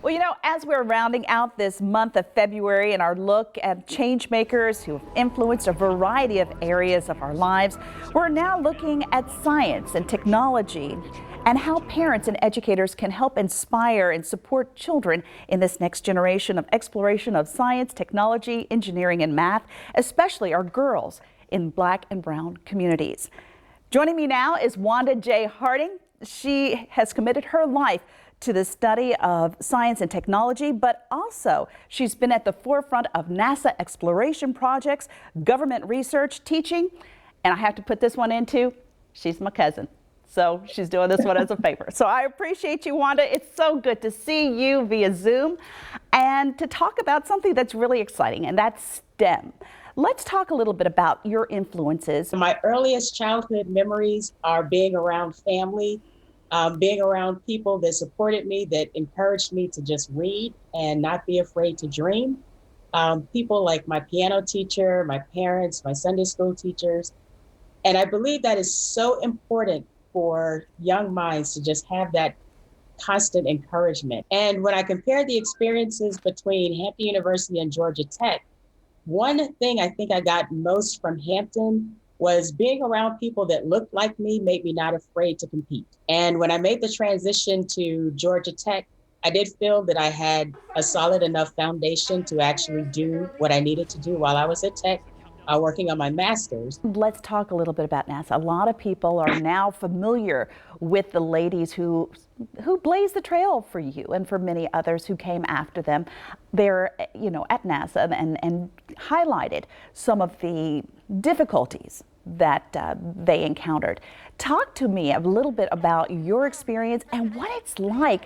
Well, as we're rounding out this month of February and our look at changemakers who have influenced a variety of areas of our lives, we're now looking at science and technology and how parents and educators can help inspire and support children in this next generation of exploration of science, technology, engineering, and math, especially our girls in Black and brown communities. Joining me now is Wanda J. Harding. She has committed her life to the study of science and technology, but also she's been at the forefront of NASA exploration projects, government research, teaching, and I have to put this one in too, she's my cousin. So she's doing this one as a favor. So I appreciate you, Wanda. It's so good to see you via Zoom and to talk about something that's really exciting, and that's STEM. Let's talk a little bit about your influences. My earliest childhood memories are being around family, being around people that supported me, that encouraged me to just read and not be afraid to dream. People like my piano teacher, my parents, my Sunday school teachers. And I believe that is so important for young minds to just have that constant encouragement. And when I compare the experiences between Hampton University and Georgia Tech, one thing I think I got most from Hampton was being around people that looked like me made me not afraid to compete. And when I made the transition to Georgia Tech, I did feel that I had a solid enough foundation to actually do what I needed to do while I was at Tech, working on my master's. Let's talk a little bit about NASA. A lot of people are now familiar with the ladies who blazed the trail for you and for many others who came after them. They're, at NASA and highlighted some of the difficulties that they encountered. Talk to me a little bit about your experience and what it's like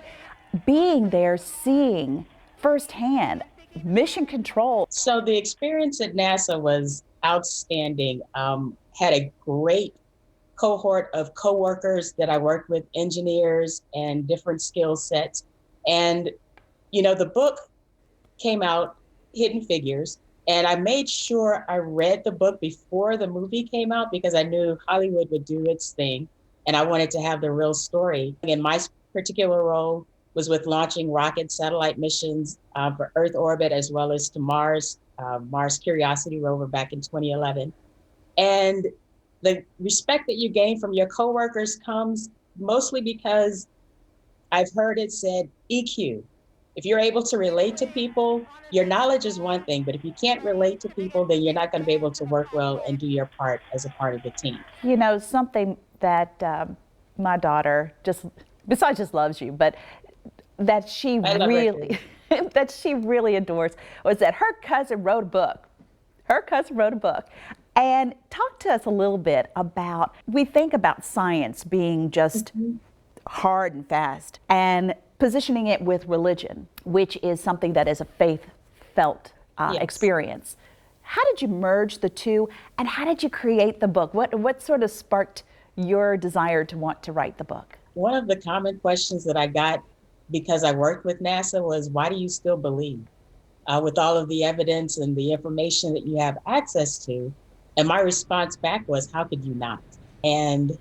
being there, seeing firsthand mission control. So the experience at NASA was outstanding. Had a great cohort of coworkers that I worked with, engineers and different skill sets. And, the book came out, Hidden Figures, and I made sure I read the book before the movie came out because I knew Hollywood would do its thing and I wanted to have the real story. And my particular role was with launching rocket satellite missions for Earth orbit as well as to Mars, Mars Curiosity rover back in 2011. And the respect that you gain from your coworkers comes mostly because I've heard it said EQ. If you're able to relate to people, your knowledge is one thing, but if you can't relate to people, then you're not going to be able to work well and do your part as a part of the team. Something that my daughter besides just loves you, but that she really that she really adores was that her cousin wrote a book. Her cousin wrote a book. And talk to us a little bit about, we think about science being just hard and fast and positioning it with religion, which is something that is a faith felt experience. How did you merge the two and how did you create the book? What sort of sparked your desire to want to write the book? One of the common questions that I got because I worked with NASA was, why do you still believe? With all of the evidence and the information that you have access to. And my response back was, how could you not? And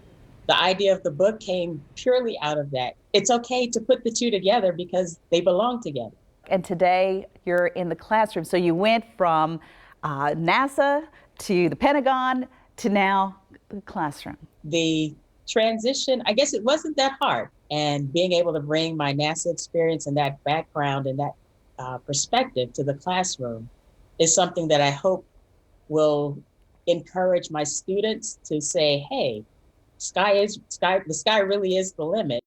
the idea of the book came purely out of that. It's okay to put the two together because they belong together. And today you're in the classroom. So you went from NASA to the Pentagon to now the classroom. The transition, I guess it wasn't that hard. And being able to bring my NASA experience and that background and that perspective to the classroom is something that I hope will encourage my students to say, hey, the sky really is the limit.